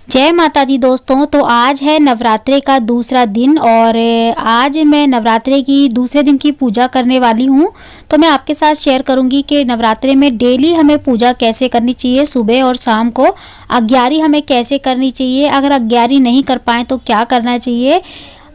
जय माता दी दोस्तों। तो आज है नवरात्रे का दूसरा दिन और आज मैं नवरात्रे की दूसरे दिन की पूजा करने वाली हूँ। तो मैं आपके साथ शेयर करूँगी कि नवरात्रे में डेली हमें पूजा कैसे करनी चाहिए, सुबह और शाम को। अग्यारी हमें कैसे करनी चाहिए, अगर अग्यारी नहीं कर पाएँ तो क्या करना चाहिए,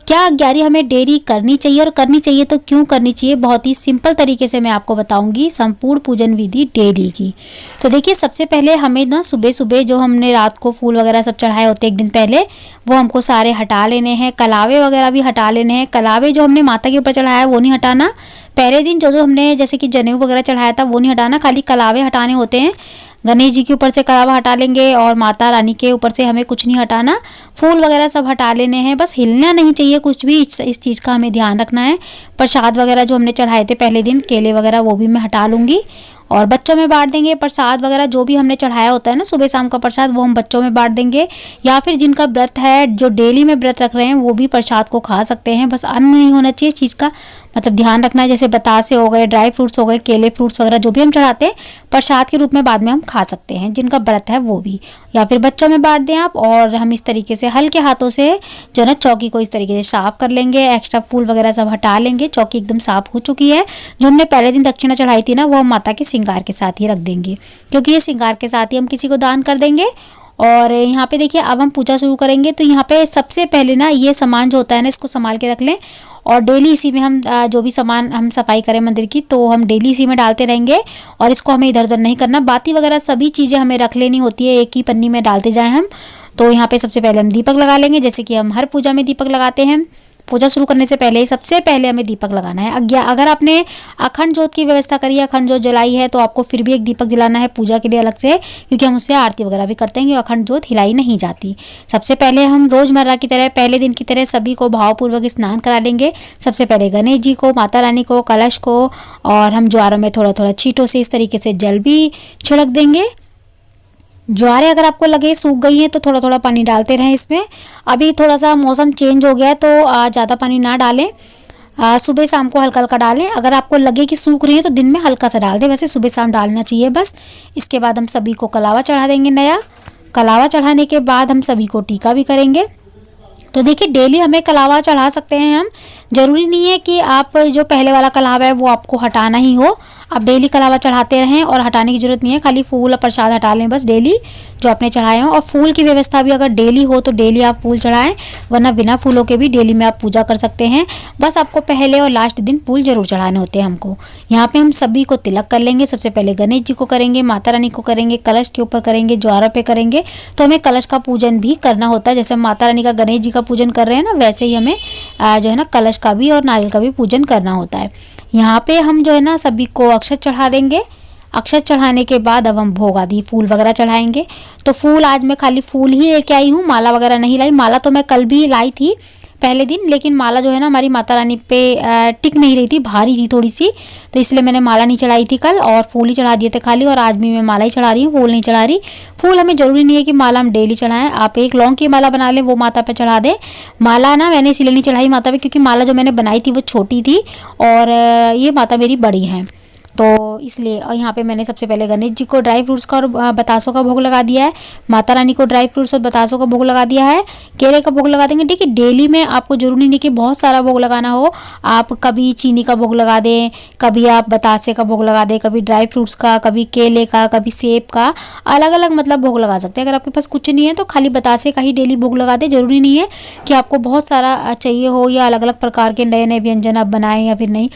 क्या अग्यारी हमें डेली करनी चाहिए और करनी चाहिए तो क्यों करनी चाहिए। बहुत ही सिंपल तरीके से मैं आपको बताऊंगी संपूर्ण पूजन विधि डेली की। तो देखिए, सबसे पहले हमें ना सुबह सुबह जो हमने रात को फूल वगैरह सब चढ़ाए होते एक दिन पहले, वो हमको सारे हटा लेने हैं। कलावे वगैरह भी हटा लेने हैं। कलावे जो हमने माता के ऊपर चढ़ाया है वो नहीं हटाना। पहले दिन जो जो हमने जैसे कि जनेऊ वगैरह चढ़ाया था वो नहीं हटाना, खाली कलावे हटाने होते हैं। गणेश जी के ऊपर से कलावा हटा लेंगे और माता रानी के ऊपर से हमें कुछ नहीं हटाना। फूल वगैरह सब हटा लेने हैं, बस हिलना नहीं चाहिए कुछ भी। इस चीज़ का हमें ध्यान रखना है। प्रसाद वगैरह जो हमने चढ़ाए थे पहले दिन, केले वगैरह, वो भी मैं हटा लूँगी और बच्चों में बांट देंगे। प्रसाद वगैरह जो भी हमने चढ़ाया होता है ना सुबह शाम का प्रसाद, वो हम बच्चों में बांट देंगे। या फिर जिनका व्रत है, जो डेली में व्रत रख रहे हैं, वो भी प्रसाद को खा सकते हैं। बस अन्न नहीं होना चाहिए, चीज़ का मतलब ध्यान रखना है। जैसे बतासे हो गए, ड्राई फ्रूट्स हो गए, केले फ्रूट्स वगैरह जो भी हम चढ़ाते हैं प्रसाद के रूप में बाद में हम खा सकते हैं, जिनका व्रत है वो भी। या फिर बच्चों में बांट दें आप। और हम इस तरीके से हल्के हाथों से जो है ना चौकी को इस तरीके से साफ कर लेंगे। एक्स्ट्रा फूल वगैरह सब हटा लेंगे। चौकी एकदम साफ हो चुकी है। जो हमने पहले दिन दक्षिणा चढ़ाई थी ना, वो हम माता के श्रृंगार के साथ ही रख देंगे, क्योंकि ये श्रृंगार के साथ ही हम किसी को दान कर देंगे। और यहाँ पे देखिए, अब हम पूजा शुरू करेंगे। तो यहाँ पे सबसे पहले ना ये सामान जो होता है ना, इसको संभाल के रख लें। और डेली इसी में हम जो भी सामान हम सफाई करें मंदिर की, तो हम डेली इसी में डालते रहेंगे। और इसको हमें इधर उधर नहीं करना। बाती वगैरह सभी चीज़ें हमें रख लेनी होती है, एक ही पन्नी में डालते जाएं हम। तो यहाँ पे सबसे पहले हम दीपक लगा लेंगे, जैसे कि हम हर पूजा में दीपक लगाते हैं। पूजा शुरू करने से पहले सबसे पहले हमें दीपक लगाना है। अगर आपने अखंड ज्योत की व्यवस्था करी है, अखंड ज्योत जलाई है, तो आपको फिर भी एक दीपक जलाना है पूजा के लिए अलग से, क्योंकि हम उससे आरती वगैरह भी करते हैं कि अखंड ज्योत हिलाई नहीं जाती। सबसे पहले हम रोज़मर्रा की तरह, पहले दिन की तरह सभी को भावपूर्वक स्नान करा लेंगे। सबसे पहले गणेश जी को, माता रानी को, कलश को, और हम ज्वारों में थोड़ा थोड़ा छींटों से इस तरीके से जल भी छिड़क देंगे। ज्वारें अगर आपको लगे सूख गई हैं तो थोड़ा थोड़ा पानी डालते रहें इसमें। अभी थोड़ा सा मौसम चेंज हो गया है तो ज़्यादा पानी ना डालें। सुबह शाम को हल्का हल्का डालें। अगर आपको लगे कि सूख रही है तो दिन में हल्का सा डाल दें, वैसे सुबह शाम डालना चाहिए बस। इसके बाद हम सभी को कलावा चढ़ा देंगे नया। कलावा चढ़ाने के बाद हम सभी को टीका भी करेंगे। तो देखिए, डेली हमें कलावा चढ़ा सकते हैं हम। ज़रूरी नहीं है कि आप जो पहले वाला कलावा है वो आपको हटाना ही हो। आप डेली कलावा चढ़ाते रहें और हटाने की ज़रूरत नहीं है। खाली फूल और प्रसाद हटा लें बस डेली जो आपने चढ़ाए हों। और फूल की व्यवस्था भी अगर डेली हो तो डेली आप फूल चढ़ाएं, वरना बिना फूलों के भी डेली में आप पूजा कर सकते हैं। बस आपको पहले और लास्ट दिन फूल जरूर चढ़ाने होते हैं हमको। यहाँ पे हम सभी को तिलक कर लेंगे। सबसे पहले गणेश जी को करेंगे, माता रानी को करेंगे, कलश के ऊपर करेंगे, ज्वारों पे करेंगे। तो हमें कलश का पूजन भी करना होता है। जैसे माता रानी का, गणेश जी का पूजन कर रहे हैं ना, वैसे ही हमें जो है ना कलश का भी और नारियल का भी पूजन करना होता है। यहाँ पे हम जो है ना सभी को अक्षत चढ़ा देंगे। अक्षत चढ़ाने के बाद अब हम भोग आदि फूल वगैरह चढ़ाएंगे। तो फूल आज मैं खाली फूल ही लेके आई हूँ, माला वगैरह नहीं लाई। माला तो मैं कल भी लाई थी पहले दिन, लेकिन माला जो है ना हमारी माता रानी पे टिक नहीं रही थी, भारी थी थोड़ी सी, तो इसलिए मैंने माला नहीं चढ़ाई थी कल, और फूल ही चढ़ा दिए थे खाली। और आज भी मैं माला ही चढ़ा रही हूँ, फूल नहीं चढ़ा रही। फूल हमें ज़रूरी नहीं है कि माला हम डेली चढ़ाएं। आप एक लौंग की माला बना लें, वो माता पे चढ़ा दें। माला ना मैंने इसीलिए नहीं चढ़ाई माता पे, क्योंकि माला जो मैंने बनाई थी वो छोटी थी और ये माता मेरी बड़ी हैं, तो इसलिए। और यहाँ पे मैंने सबसे पहले गणेश जी को ड्राई फ्रूट्स का और बतासों का भोग लगा दिया है। माता रानी को ड्राई फ्रूट्स और बतासों का भोग लगा दिया है। केले का भोग लगा देंगे। देखिए, डेली में आपको जरूरी नहीं कि बहुत सारा भोग लगाना हो। आप कभी चीनी का भोग लगा दें, कभी आप बतासे का भोग लगा दें, कभी ड्राई फ्रूट्स का, कभी केले का, कभी सेब का, अलग अलग मतलब भोग लगा सकते हैं। अगर आपके पास कुछ नहीं है तो खाली बतासे का ही डेली भोग लगा दें। जरूरी नहीं है कि आपको बहुत सारा चाहिए हो या अलग अलग प्रकार के नए नए व्यंजन आप बनाएं या फिर नहीं।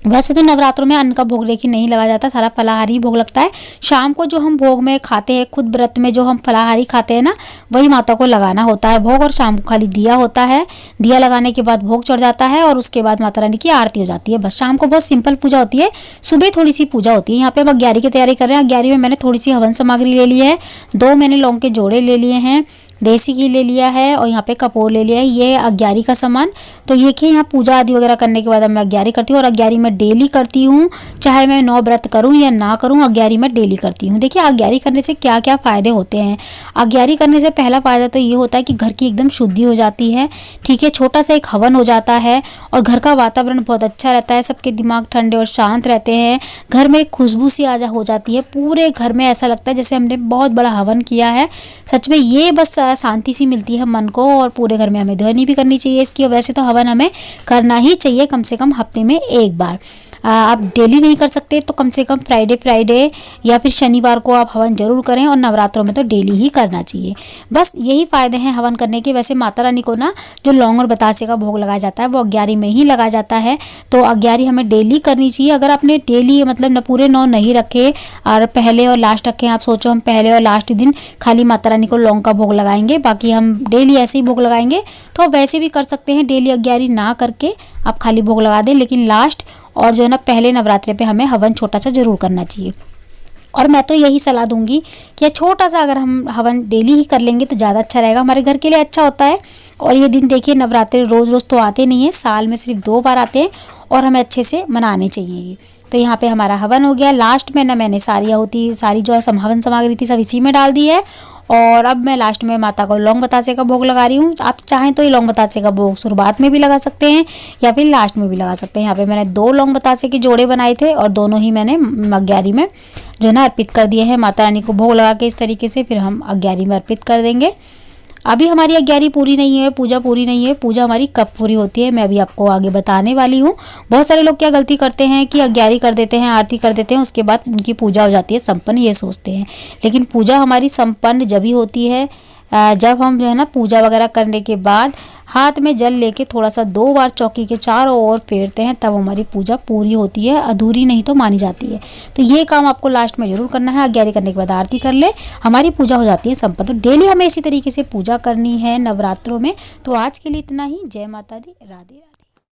वैसे तो नवरात्रों में अन्न का भोग लेकिन नहीं लगाया जाता, सारा फलाहारी भोग लगता है। शाम को जो हम भोग में खाते हैं, खुद व्रत में जो हम फलाहारी खाते हैं ना, वही माता को लगाना होता है भोग। और शाम को खाली दिया होता है, दिया लगाने के बाद भोग चढ़ जाता है और उसके बाद माता रानी की आरती हो जाती है। बस शाम को बहुत सिंपल पूजा होती है, सुबह थोड़ी सी पूजा होती है। यहाँ पे हम अग्यारी की तैयारी कर रहे हैं। अग्यारी में मैंने थोड़ी सी हवन सामग्री ले ली है। 2 मैंने लौंग के जोड़े ले लिए हैं, देसी घी ले लिया है और यहाँ पे कपूर ले लिया है। ये अग्यारी का सामान। तो ये कि यहाँ पूजा आदि वगैरह करने के बाद मैं अग्यारी करती हूँ, और अग्यारी मैं डेली करती हूँ, चाहे मैं 9 व्रत करूँ या ना करूँ, अग्यारी मैं डेली करती हूँ। देखिए, अग्यारी करने से क्या क्या फ़ायदे होते हैं। अग्यारी करने से पहला फ़ायदा तो ये होता है कि घर की एकदम शुद्धि हो जाती है। ठीक है, छोटा सा एक हवन हो जाता है और घर का वातावरण बहुत अच्छा रहता है। सबके दिमाग ठंडे और शांत रहते हैं। घर में एक खुशबू सी हो जाती है। पूरे घर में ऐसा लगता है जैसे हमने बहुत बड़ा हवन किया है। सच में ये बस शांति सी मिलती है मन को, और पूरे घर में हमें ध्वनि भी करनी चाहिए इसकी। वैसे तो हवन हमें करना ही चाहिए कम से कम हफ्ते में एक बार। आप डेली नहीं कर सकते तो कम से कम फ्राइडे या फिर शनिवार को आप हवन जरूर करें, और नवरात्रों में तो डेली ही करना चाहिए। बस यही फ़ायदे हैं हवन करने के। वैसे माता रानी को ना जो लौंग और बतासे का भोग लगाया जाता है वो 11 में ही लगा जाता है, तो 11 हमें डेली करनी चाहिए। अगर आपने डेली मतलब न पूरे 9 नहीं रखे और पहले और लास्ट रखें, आप सोचो हम पहले और लास्ट दिन खाली माता रानी को लौंग का भोग लगाएंगे, बाकी हम डेली ऐसे ही भोग लगाएंगे, तो आप वैसे भी कर सकते हैं। डेली 11 ना करके आप खाली भोग लगा दें, लेकिन लास्ट और जो है ना पहले नवरात्रे पे हमें हवन छोटा सा जरूर करना चाहिए। और मैं तो यही सलाह दूंगी कि छोटा सा अगर हम हवन डेली ही कर लेंगे तो ज़्यादा अच्छा रहेगा, हमारे घर के लिए अच्छा होता है। और ये दिन देखिए, नवरात्रे रोज़ रोज़ तो आते नहीं है, साल में सिर्फ 2 बार आते हैं और हमें अच्छे से मनाने चाहिए। तो यहाँ पे हमारा हवन हो गया। लास्ट में ना मैंने सारी जो हवन सामग्री थी सब इसी में डाल दी है, और अब मैं लास्ट में माता को लौंग बतासे का भोग लगा रही हूँ। आप चाहें तो ये लौंग बतासे का भोग शुरुआत में भी लगा सकते हैं या फिर लास्ट में भी लगा सकते हैं। यहाँ पे मैंने 2 लौंग बतासे के जोड़े बनाए थे और दोनों ही मैंने 11 में जो है ना अर्पित कर दिए हैं माता रानी को भोग लगा के। इस तरीके से फिर हम 11 में अर्पित कर देंगे। अभी हमारी 11 पूरी नहीं है, पूजा पूरी नहीं है। पूजा हमारी कब पूरी होती है मैं अभी आपको आगे बताने वाली हूँ। बहुत सारे लोग क्या गलती करते हैं कि 11 कर देते हैं, आरती कर देते हैं, उसके बाद उनकी पूजा हो जाती है संपन्न, ये सोचते हैं। लेकिन पूजा हमारी संपन्न जब ही होती है जब हम जो है ना पूजा वगैरह करने के बाद हाथ में जल लेके थोड़ा सा 2 बार चौकी के चारों ओर फेरते हैं, तब हमारी पूजा पूरी होती है, अधूरी नहीं तो मानी जाती है। तो ये काम आपको लास्ट में जरूर करना है। 11 करने के बाद आरती कर ले, हमारी पूजा हो जाती है संपन्न। तो डेली हमें इसी तरीके से पूजा करनी है नवरात्रों में। तो आज के लिए इतना ही। जय माता दी, राधे राधे।